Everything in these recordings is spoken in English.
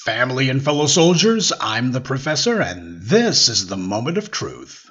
Family and fellow soldiers, I'm the Professor, and this is the Moment of Truth.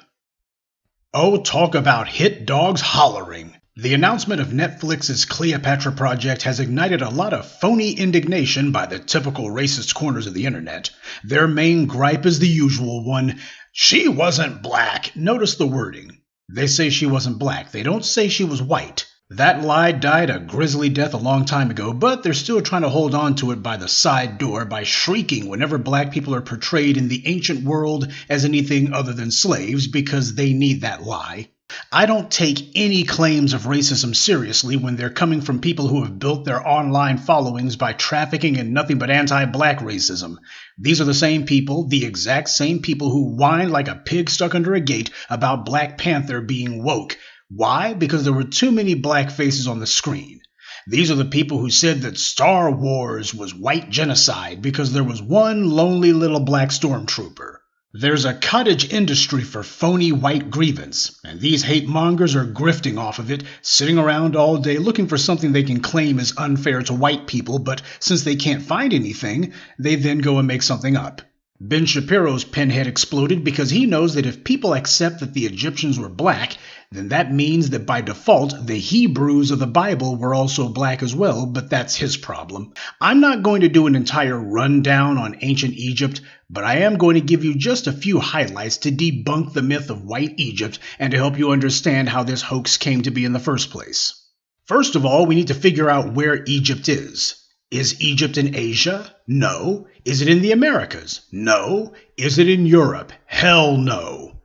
Oh, talk about hit dogs hollering. The announcement of Netflix's Cleopatra project has ignited a lot of phony indignation by the typical racist corners of the internet. Their main gripe is the usual one: she wasn't black. Notice the wording. They say she wasn't black. They don't say she was white. That lie died a grisly death a long time ago, but they're still trying to hold on to it by the side door by shrieking whenever black people are portrayed in the ancient world as anything other than slaves because they need that lie. I don't take any claims of racism seriously when they're coming from people who have built their online followings by trafficking in nothing but anti-black racism. These are the same people, the exact same people who whine like a pig stuck under a gate about Black Panther being woke. Why? Because there were too many black faces on the screen. These are the people who said that Star Wars was white genocide because there was one lonely little black stormtrooper. There's a cottage industry for phony white grievance, and these hate mongers are grifting off of it, sitting around all day looking for something they can claim is unfair to white people, but since they can't find anything, they then go and make something up. Ben Shapiro's pinhead exploded because he knows that if people accept that the Egyptians were black, then that means that by default the Hebrews of the Bible were also black as well, but that's his problem. I'm not going to do an entire rundown on ancient Egypt, but I am going to give you just a few highlights to debunk the myth of white Egypt and to help you understand how this hoax came to be in the first place. First of all, we need to figure out where Egypt is. Is Egypt in Asia? No. Is it in the Americas? No. Is it in Europe? Hell no.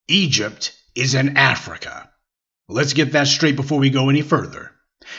Egypt is in Africa. Let's get that straight before we go any further.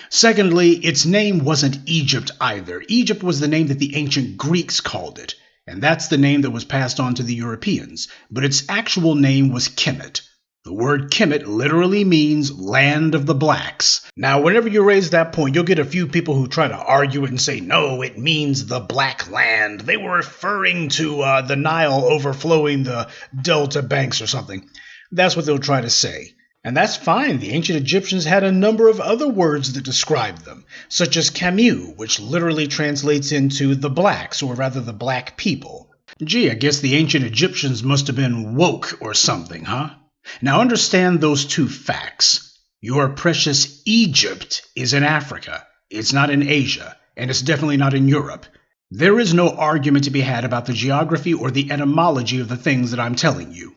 Secondly, its name wasn't Egypt either. Egypt was the name that the ancient Greeks called it, and that's the name that was passed on to the Europeans, but its actual name was Kemet. The word Kemet literally means land of the blacks. Now, whenever you raise that point, you'll get a few people who try to argue it and say, no, it means the black land. They were referring to the Nile overflowing the delta banks or something. That's what they'll try to say. And that's fine. The ancient Egyptians had a number of other words that described them, such as Kamu, which literally translates into the blacks, or rather the black people. Gee, I guess the ancient Egyptians must have been woke or something, huh? Now understand those two facts. Your precious Egypt is in Africa. It's not in Asia, and it's definitely not in Europe. There is no argument to be had about the geography or the etymology of the things that I'm telling you.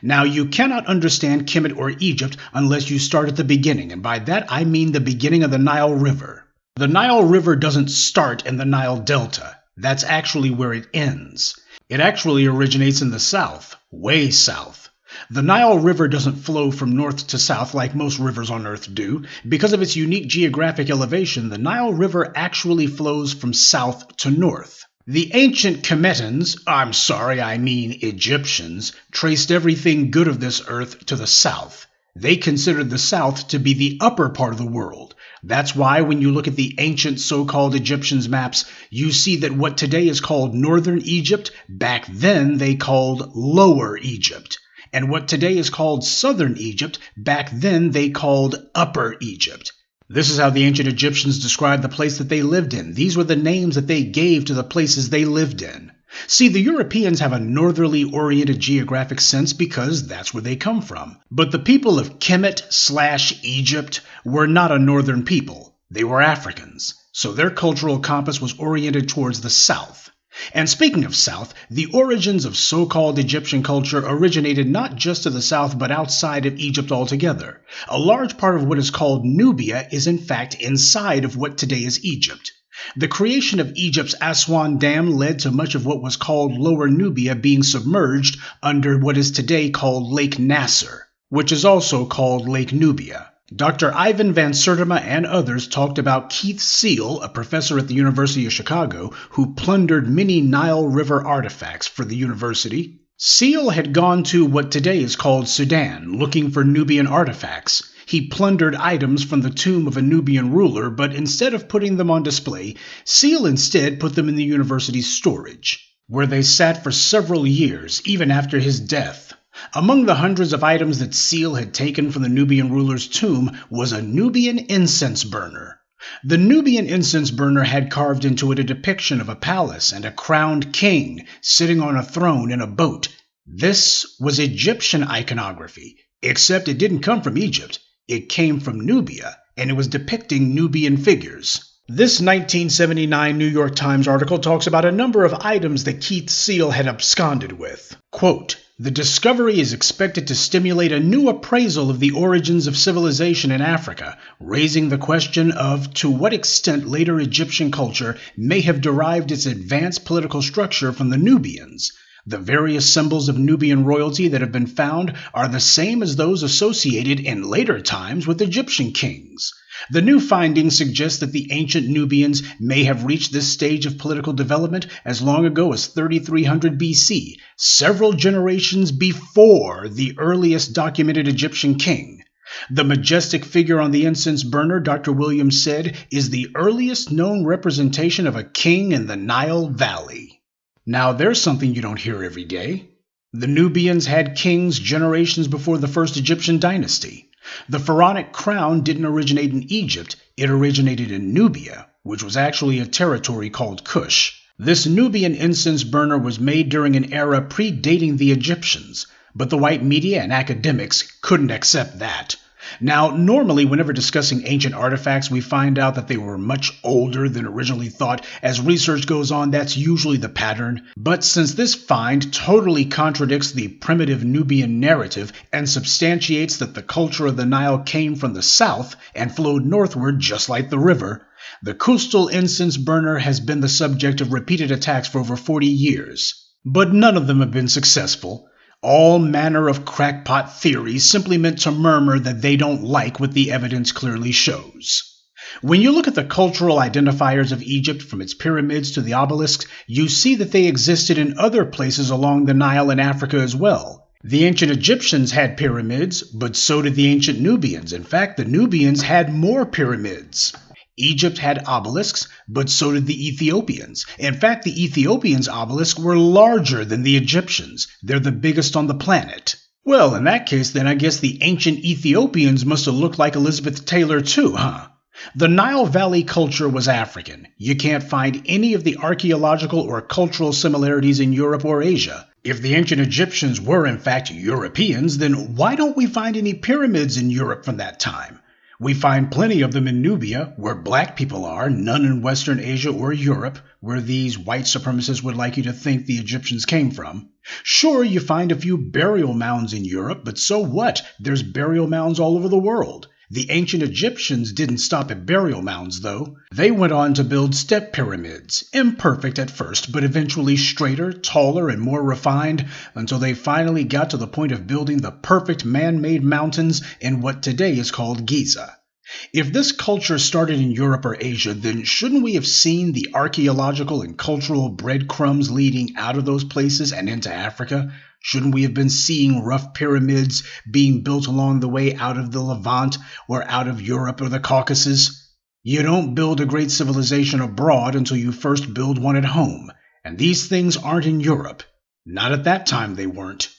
Now, you cannot understand Kemet or Egypt unless you start at the beginning, and by that I mean the beginning of the Nile River. The Nile River doesn't start in the Nile Delta. That's actually where it ends. It actually originates in the south, way south. The Nile River doesn't flow from north to south like most rivers on Earth do. Because of its unique geographic elevation, the Nile River actually flows from south to north. The ancient Egyptians, traced everything good of this earth to the south. They considered the south to be the upper part of the world. That's why when you look at the ancient so-called Egyptians maps, you see that what today is called Northern Egypt, back then they called Lower Egypt. And what today is called Southern Egypt, back then they called Upper Egypt. This is how the ancient Egyptians described the place that they lived in. These were the names that they gave to the places they lived in. See, the Europeans have a northerly-oriented geographic sense because that's where they come from. But the people of Kemet/Egypt were not a northern people. They were Africans. So their cultural compass was oriented towards the south. And speaking of south, the origins of so-called Egyptian culture originated not just to the south but outside of Egypt altogether. A large part of what is called Nubia is in fact inside of what today is Egypt. The creation of Egypt's Aswan Dam led to much of what was called Lower Nubia being submerged under what is today called Lake Nasser, which is also called Lake Nubia. Dr. Ivan Van Sertima and others talked about Keith Seal, a professor at the University of Chicago, who plundered many Nile River artifacts for the university. Seal had gone to what today is called Sudan, looking for Nubian artifacts. He plundered items from the tomb of a Nubian ruler, but instead of putting them on display, Seal instead put them in the university's storage, where they sat for several years, even after his death. Among the hundreds of items that Seal had taken from the Nubian ruler's tomb was a Nubian incense burner. The Nubian incense burner had carved into it a depiction of a palace and a crowned king sitting on a throne in a boat. This was Egyptian iconography, except it didn't come from Egypt. It came from Nubia, and it was depicting Nubian figures. This 1979 New York Times article talks about a number of items that Keith Seal had absconded with. Quote, "The discovery is expected to stimulate a new appraisal of the origins of civilization in Africa, raising the question of to what extent later Egyptian culture may have derived its advanced political structure from the Nubians. The various symbols of Nubian royalty that have been found are the same as those associated in later times with Egyptian kings. The new findings suggest that the ancient Nubians may have reached this stage of political development as long ago as 3300 BC, several generations before the earliest documented Egyptian king. The majestic figure on the incense burner," Dr. Williams said, "is the earliest known representation of a king in the Nile Valley." Now there's something you don't hear every day. The Nubians had kings generations before the first Egyptian dynasty. The pharaonic crown didn't originate in Egypt, it originated in Nubia, which was actually a territory called Kush. This Nubian incense burner was made during an era predating the Egyptians, but the white media and academics couldn't accept that. Now, normally whenever discussing ancient artifacts, we find out that they were much older than originally thought. As research goes on, that's usually the pattern. But since this find totally contradicts the primitive Nubian narrative and substantiates that the culture of the Nile came from the south and flowed northward just like the river, the Kustal incense burner has been the subject of repeated attacks for over 40 years. But none of them have been successful. All manner of crackpot theories simply meant to murmur that they don't like what the evidence clearly shows. When you look at the cultural identifiers of Egypt from its pyramids to the obelisks, you see that they existed in other places along the Nile and Africa as well. The ancient Egyptians had pyramids, but so did the ancient Nubians. In fact, the Nubians had more pyramids. Egypt had obelisks, but so did the Ethiopians. In fact, the Ethiopians' obelisks were larger than the Egyptians. They're the biggest on the planet. Well, in that case, then I guess the ancient Ethiopians must have looked like Elizabeth Taylor too, huh? The Nile Valley culture was African. You can't find any of the archaeological or cultural similarities in Europe or Asia. If the ancient Egyptians were in fact Europeans, then why don't we find any pyramids in Europe from that time? We find plenty of them in Nubia, where black people are, none in Western Asia or Europe, where these white supremacists would like you to think the Egyptians came from. Sure, you find a few burial mounds in Europe, but so what? There's burial mounds all over the world. The ancient Egyptians didn't stop at burial mounds, though. They went on to build step pyramids, imperfect at first, but eventually straighter, taller, and more refined, until they finally got to the point of building the perfect man-made mountains in what today is called Giza. If this culture started in Europe or Asia, then shouldn't we have seen the archaeological and cultural breadcrumbs leading out of those places and into Africa? Shouldn't we have been seeing rough pyramids being built along the way out of the Levant or out of Europe or the Caucasus? You don't build a great civilization abroad until you first build one at home, and these things aren't in Europe. Not at that time they weren't.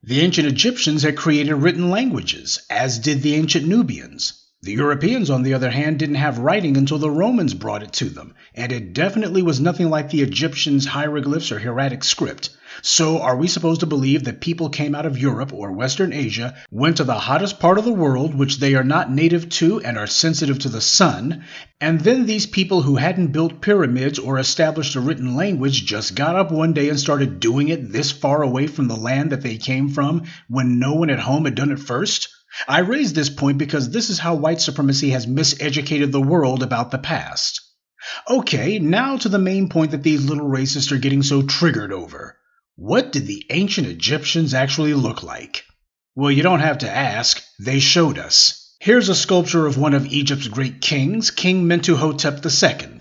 The ancient Egyptians had created written languages, as did the ancient Nubians. The Europeans, on the other hand, didn't have writing until the Romans brought it to them, and it definitely was nothing like the Egyptians' hieroglyphs or hieratic script. So are we supposed to believe that people came out of Europe or Western Asia, went to the hottest part of the world, which they are not native to and are sensitive to the sun, and then these people who hadn't built pyramids or established a written language just got up one day and started doing it this far away from the land that they came from when no one at home had done it first? I raise this point because this is how white supremacy has miseducated the world about the past. Okay, now to the main point that these little racists are getting so triggered over. What did the ancient Egyptians actually look like? Well, you don't have to ask. They showed us. Here's a sculpture of one of Egypt's great kings, King Mentuhotep II.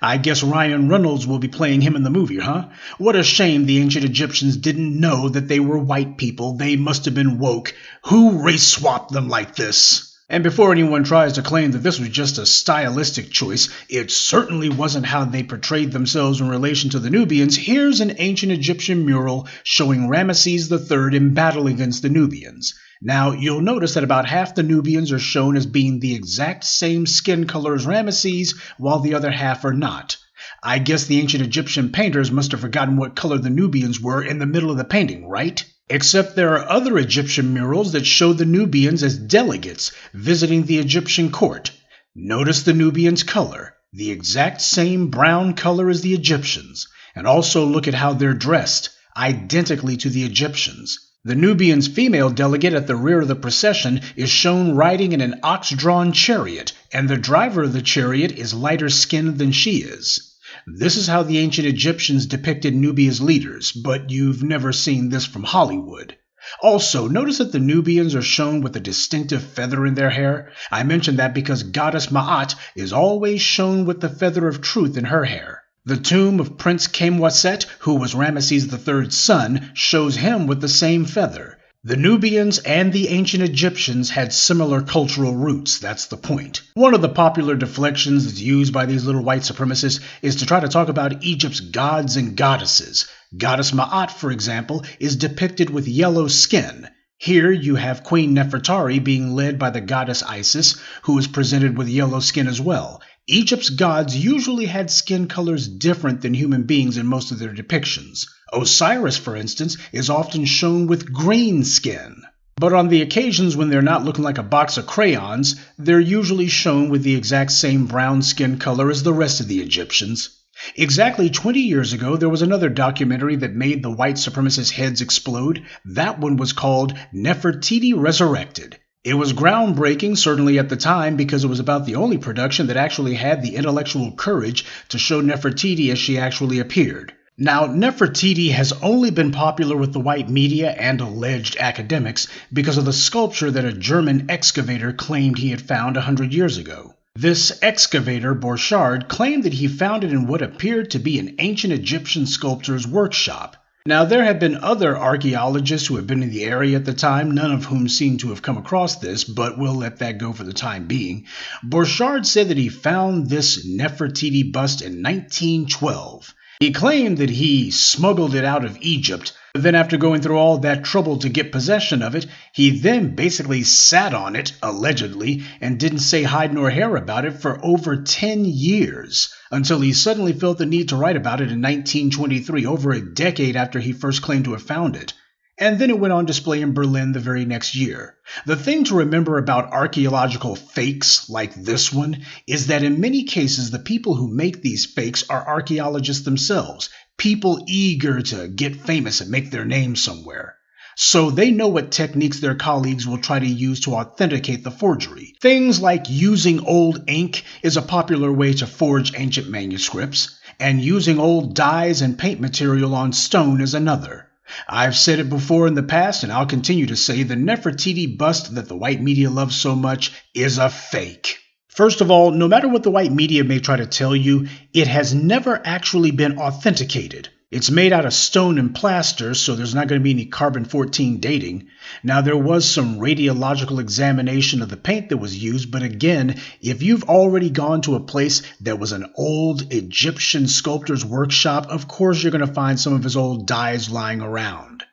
I guess Ryan Reynolds will be playing him in the movie, huh? What a shame the ancient Egyptians didn't know that they were white people. They must have been woke. Who race-swapped them like this? And before anyone tries to claim that this was just a stylistic choice, it certainly wasn't how they portrayed themselves in relation to the Nubians. Here's an ancient Egyptian mural showing Ramesses III in battle against the Nubians. Now, you'll notice that about half the Nubians are shown as being the exact same skin color as Ramesses, while the other half are not. I guess the ancient Egyptian painters must have forgotten what color the Nubians were in the middle of the painting, right? Except there are other Egyptian murals that show the Nubians as delegates visiting the Egyptian court. Notice the Nubians' color, the exact same brown color as the Egyptians, and also look at how they're dressed, identically to the Egyptians. The Nubians' female delegate at the rear of the procession is shown riding in an ox-drawn chariot, and the driver of the chariot is lighter skinned than she is. This is how the ancient Egyptians depicted Nubia's leaders, but you've never seen this from Hollywood. Also, notice that the Nubians are shown with a distinctive feather in their hair. I mention that because goddess MoT is always shown with the feather of truth in her hair. The tomb of Prince Kamwaset, who was Ramesses III's son, shows him with the same feather. The Nubians and the ancient Egyptians had similar cultural roots, that's the point. One of the popular deflections that's used by these little white supremacists is to try to talk about Egypt's gods and goddesses. Goddess MoT, for example, is depicted with yellow skin. Here you have Queen Nefertari being led by the goddess Isis, who is presented with yellow skin as well. Egypt's gods usually had skin colors different than human beings in most of their depictions. Osiris, for instance, is often shown with green skin. But on the occasions when they're not looking like a box of crayons, they're usually shown with the exact same brown skin color as the rest of the Egyptians. Exactly 20 years ago, there was another documentary that made the white supremacist heads explode. That one was called Nefertiti Resurrected. It was groundbreaking, certainly at the time, because it was about the only production that actually had the intellectual courage to show Nefertiti as she actually appeared. Now, Nefertiti has only been popular with the white media and alleged academics because of the sculpture that a German excavator claimed he had found 100 years ago. This excavator, Borchardt, claimed that he found it in what appeared to be an ancient Egyptian sculptor's workshop. Now, there have been other archaeologists who have been in the area at the time, none of whom seem to have come across this, but we'll let that go for the time being. Borchardt said that he found this Nefertiti bust in 1912. He claimed that he smuggled it out of Egypt, but then after going through all that trouble to get possession of it, he then basically sat on it, allegedly, and didn't say hide nor hair about it for over 10 years, until he suddenly felt the need to write about it in 1923, over a decade after he first claimed to have found it. And then it went on display in Berlin the very next year. The thing to remember about archaeological fakes like this one is that in many cases the people who make these fakes are archaeologists themselves, people eager to get famous and make their name somewhere. So they know what techniques their colleagues will try to use to authenticate the forgery. Things like using old ink is a popular way to forge ancient manuscripts, and using old dyes and paint material on stone is another. I've said it before in the past, and I'll continue to say the Nefertiti bust that the white media loves so much is a fake. First of all, no matter what the white media may try to tell you, it has never actually been authenticated. It's made out of stone and plaster, so there's not going to be any carbon-14 dating. Now, there was some radiological examination of the paint that was used, but again, if you've already gone to a place that was an old Egyptian sculptor's workshop, of course you're going to find some of his old dyes lying around.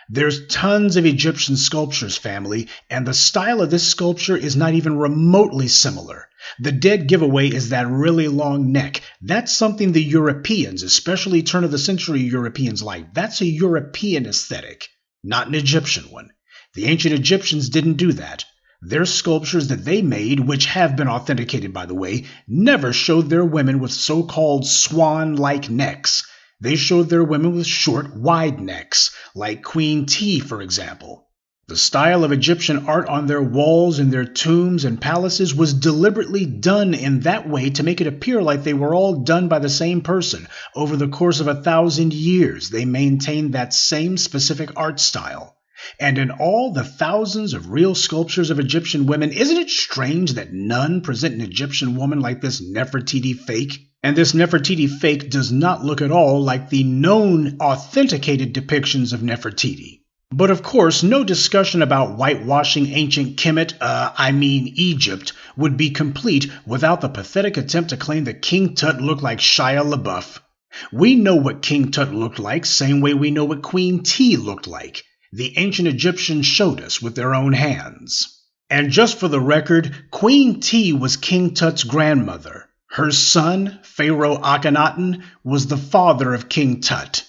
There's tons of Egyptian sculptures, family, and the style of this sculpture is not even remotely similar. The dead giveaway is that really long neck. That's something the Europeans, especially turn-of-the-century Europeans, like. That's a European aesthetic, not an Egyptian one. The ancient Egyptians didn't do that. Their sculptures that they made, which have been authenticated by the way, never showed their women with so-called swan-like necks. They showed their women with short, wide necks, like Queen T, for example. The style of Egyptian art on their walls in their tombs and palaces was deliberately done in that way to make it appear like they were all done by the same person. Over the course of 1,000 years, they maintained that same specific art style. And in all the thousands of real sculptures of Egyptian women, isn't it strange that none present an Egyptian woman like this Nefertiti fake? And this Nefertiti fake does not look at all like the known authenticated depictions of Nefertiti. But of course, no discussion about whitewashing ancient Egypt, would be complete without the pathetic attempt to claim that King Tut looked like Shia LaBeouf. We know what King Tut looked like, same way we know what Queen T looked like. The ancient Egyptians showed us with their own hands. And just for the record, Queen T was King Tut's grandmother. Her son, Pharaoh Akhenaten, was the father of King Tut.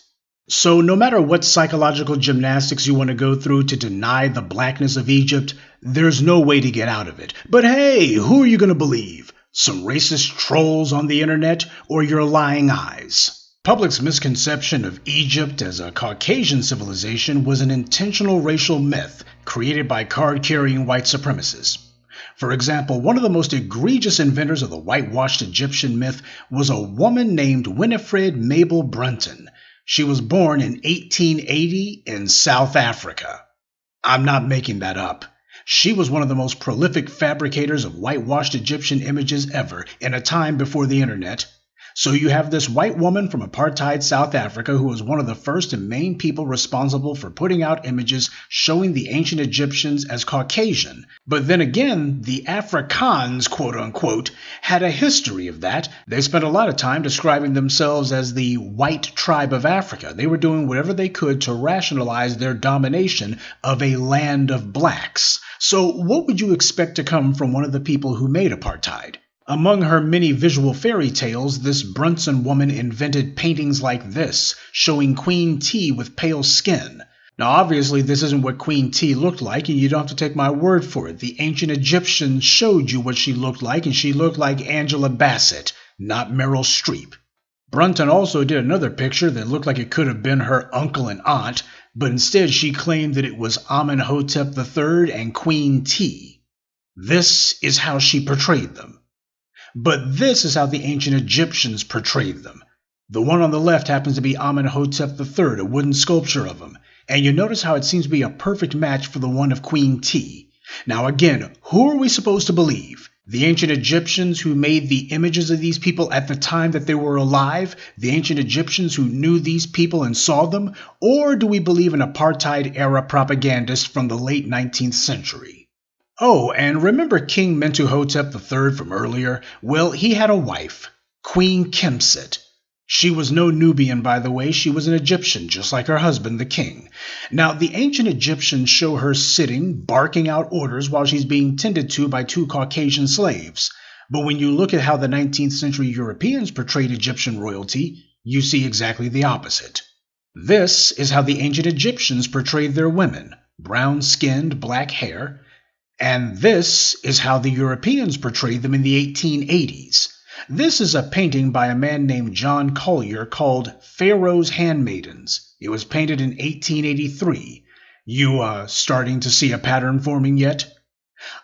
So no matter what psychological gymnastics you want to go through to deny the blackness of Egypt, there's no way to get out of it. But hey, who are you going to believe? Some racist trolls on the internet or your lying eyes? Public's misconception of Egypt as a Caucasian civilization was an intentional racial myth created by card-carrying white supremacists. For example, one of the most egregious inventors of the whitewashed Egyptian myth was a woman named Winifred Mabel Brunton. She was born in 1880 in South Africa. I'm not making that up. She was one of the most prolific fabricators of whitewashed Egyptian images ever in a time before the internet. So you have this white woman from apartheid South Africa who was one of the first and main people responsible for putting out images showing the ancient Egyptians as Caucasian. But then again, the Afrikaans, quote unquote, had a history of that. They spent a lot of time describing themselves as the white tribe of Africa. They were doing whatever they could to rationalize their domination of a land of blacks. So what would you expect to come from one of the people who made apartheid? Among her many visual fairy tales, this Brunson woman invented paintings like this, showing Queen T with pale skin. Now obviously this isn't what Queen T looked like, and you don't have to take my word for it. The ancient Egyptians showed you what she looked like, and she looked like Angela Bassett, not Meryl Streep. Brunton also did another picture that looked like it could have been her uncle and aunt, but instead she claimed that it was Amenhotep III and Queen T. This is how she portrayed them. But this is how the ancient Egyptians portrayed them. The one on the left happens to be Amenhotep III, a wooden sculpture of him. And you notice how it seems to be a perfect match for the one of Queen T. Now again, who are we supposed to believe? The ancient Egyptians who made the images of these people at the time that they were alive? The ancient Egyptians who knew these people and saw them? Or do we believe in apartheid-era propagandists from the late 19th century? Oh, and remember King Mentuhotep III from earlier? Well, he had a wife, Queen Kemsit. She was no Nubian, by the way. She was an Egyptian, just like her husband, the king. Now, the ancient Egyptians show her sitting, barking out orders while she's being tended to by two Caucasian slaves. But when you look at how the 19th century Europeans portrayed Egyptian royalty, you see exactly the opposite. This is how the ancient Egyptians portrayed their women, brown-skinned, black hair. And this is how the Europeans portrayed them in the 1880s. This is a painting by a man named John Collier called Pharaoh's Handmaidens. It was painted in 1883. You starting to see a pattern forming yet?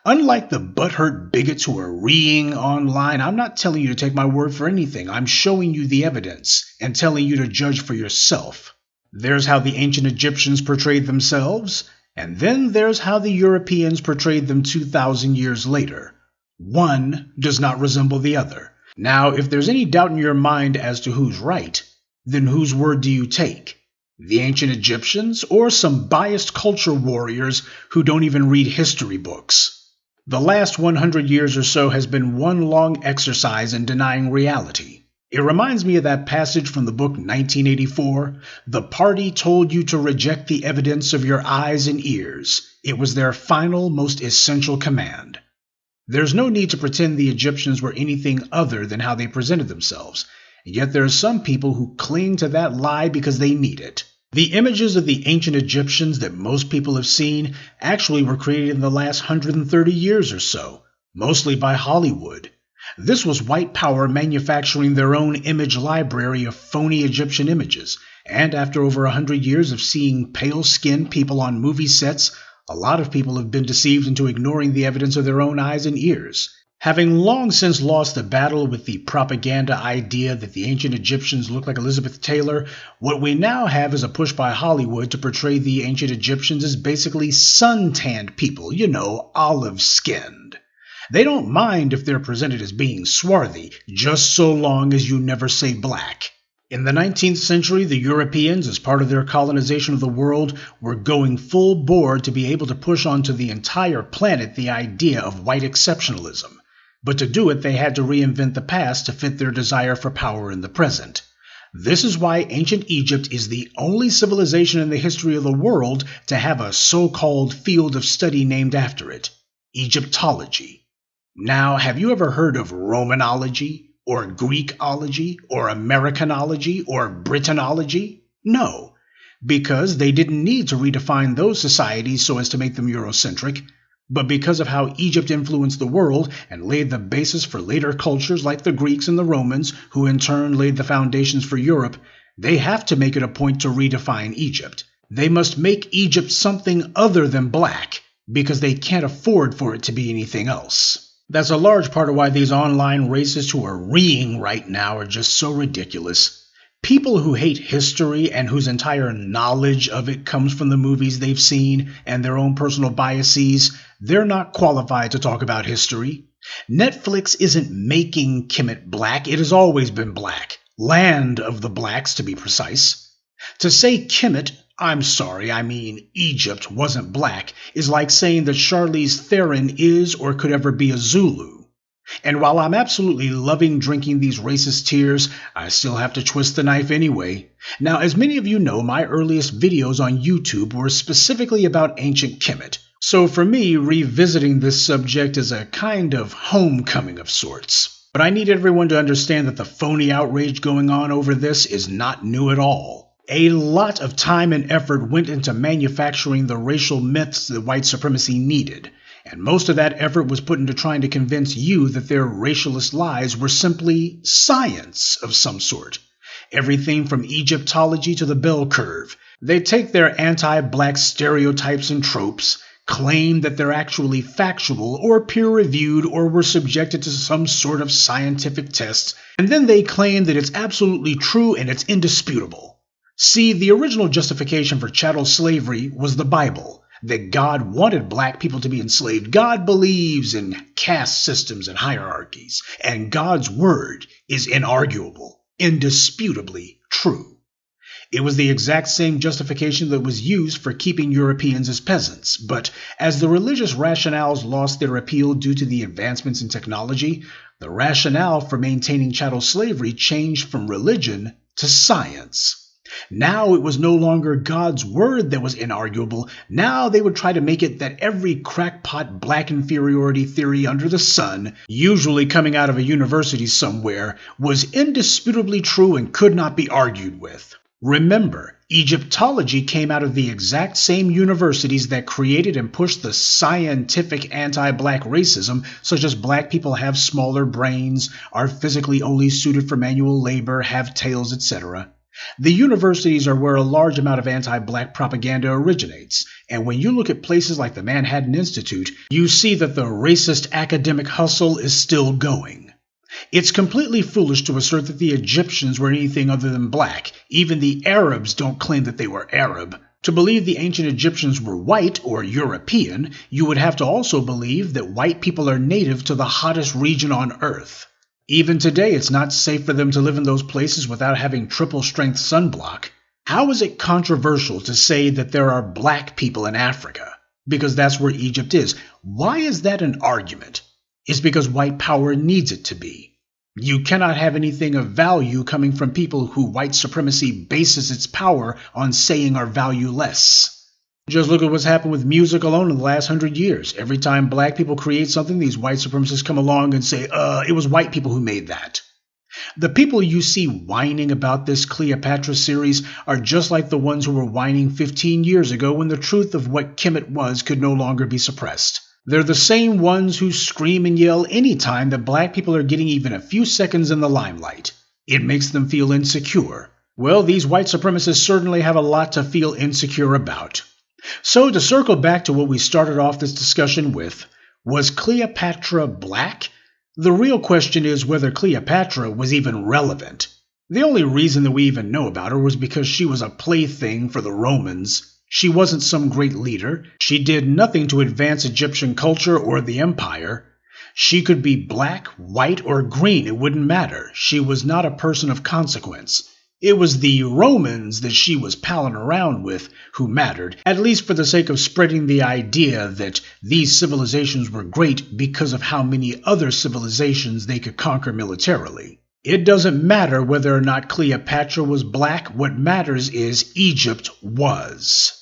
Unlike the butthurt bigots who are reeing online, I'm not telling you to take my word for anything. I'm showing you the evidence and telling you to judge for yourself. There's how the ancient Egyptians portrayed themselves. And then there's how the Europeans portrayed them 2,000 years later. One does not resemble the other. Now, if there's any doubt in your mind as to who's right, then whose word do you take? The ancient Egyptians or some biased culture warriors who don't even read history books? The last 100 years or so has been one long exercise in denying reality. It reminds me of that passage from the book 1984. The party told you to reject the evidence of your eyes and ears. It was their final, most essential command. There's no need to pretend the Egyptians were anything other than how they presented themselves. And yet there are some people who cling to that lie because they need it. The images of the ancient Egyptians that most people have seen actually were created in the last 130 years or so, mostly by Hollywood. This was white power manufacturing their own image library of phony Egyptian images, and after over 100 years of seeing pale-skinned people on movie sets, a lot of people have been deceived into ignoring the evidence of their own eyes and ears. Having long since lost the battle with the propaganda idea that the ancient Egyptians looked like Elizabeth Taylor, what we now have is a push by Hollywood to portray the ancient Egyptians as basically sun-tanned people, olive-skinned. They don't mind if they're presented as being swarthy, just so long as you never say black. In the 19th century, the Europeans, as part of their colonization of the world, were going full bore to be able to push onto the entire planet the idea of white exceptionalism. But to do it, they had to reinvent the past to fit their desire for power in the present. This is why ancient Egypt is the only civilization in the history of the world to have a so-called field of study named after it, Egyptology. Now, have you ever heard of Romanology, or Greekology, or Americanology, or Britanology? No, because they didn't need to redefine those societies so as to make them Eurocentric, but because of how Egypt influenced the world and laid the basis for later cultures like the Greeks and the Romans, who in turn laid the foundations for Europe, they have to make it a point to redefine Egypt. They must make Egypt something other than black, because they can't afford for it to be anything else. That's a large part of why these online racists who are reeing right now are just so ridiculous. People who hate history and whose entire knowledge of it comes from the movies they've seen and their own personal biases, they're not qualified to talk about history. Netflix isn't making Kemet black, it has always been black. Land of the blacks, to be precise. To say Kemet, I'm sorry, I mean Egypt, wasn't black, is like saying that Charlize Theron is or could ever be a Zulu. And while I'm absolutely loving drinking these racist tears, I still have to twist the knife anyway. Now, as many of you know, my earliest videos on YouTube were specifically about ancient Kemet. So for me, revisiting this subject is a kind of homecoming of sorts. But I need everyone to understand that the phony outrage going on over this is not new at all. A lot of time and effort went into manufacturing the racial myths that white supremacy needed. And most of that effort was put into trying to convince you that their racialist lies were simply science of some sort. Everything from Egyptology to the bell curve. They take their anti-black stereotypes and tropes, claim that they're actually factual or peer-reviewed or were subjected to some sort of scientific test, and then they claim that it's absolutely true and it's indisputable. See, the original justification for chattel slavery was the Bible. That God wanted black people to be enslaved. God believes in caste systems and hierarchies, and God's word is inarguable, indisputably true. It was the exact same justification that was used for keeping Europeans as peasants, but as the religious rationales lost their appeal due to the advancements in technology, the rationale for maintaining chattel slavery changed from religion to science. Now it was no longer God's word that was inarguable. Now they would try to make it that every crackpot black inferiority theory under the sun, usually coming out of a university somewhere, was indisputably true and could not be argued with. Remember, Egyptology came out of the exact same universities that created and pushed the scientific anti-black racism, such as black people have smaller brains, are physically only suited for manual labor, have tails, etc. The universities are where a large amount of anti-black propaganda originates, and when you look at places like the Manhattan Institute, you see that the racist academic hustle is still going. It's completely foolish to assert that the Egyptians were anything other than black. Even the Arabs don't claim that they were Arab. To believe the ancient Egyptians were white or European, you would have to also believe that white people are native to the hottest region on Earth. Even today, it's not safe for them to live in those places without having triple-strength sunblock. How is it controversial to say that there are black people in Africa? Because that's where Egypt is. Why is that an argument? It's because white power needs it to be. You cannot have anything of value coming from people who white supremacy bases its power on saying are valueless. Just look at what's happened with music alone in the last 100 years. Every time black people create something, these white supremacists come along and say, it was white people who made that. The people you see whining about this Cleopatra series are just like the ones who were whining 15 years ago when the truth of what Kemet was could no longer be suppressed. They're the same ones who scream and yell anytime that black people are getting even a few seconds in the limelight. It makes them feel insecure. Well, these white supremacists certainly have a lot to feel insecure about. So to circle back to what we started off this discussion with, was Cleopatra black? The real question is whether Cleopatra was even relevant. The only reason that we even know about her was because she was a plaything for the Romans. She wasn't some great leader. She did nothing to advance Egyptian culture or the empire. She could be black, white, or green, it wouldn't matter. She was not a person of consequence. It was the Romans that she was palling around with who mattered, at least for the sake of spreading the idea that these civilizations were great because of how many other civilizations they could conquer militarily. It doesn't matter whether or not Cleopatra was black, what matters is Egypt was.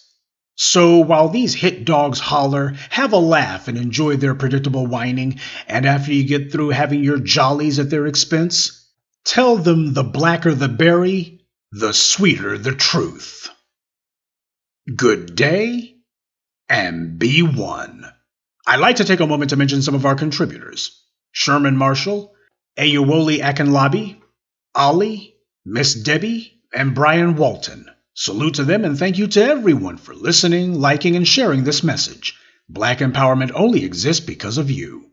So while these hit dogs holler, have a laugh and enjoy their predictable whining, and after you get through having your jollies at their expense, tell them the blacker the berry, the sweeter the truth. Good day, and be one. I'd like to take a moment to mention some of our contributors. Sherman Marshall, Ayewole Akinlabi, Ollie, Miss Debbie, and Brian Walton. Salute to them and thank you to everyone for listening, liking, and sharing this message. Black empowerment only exists because of you.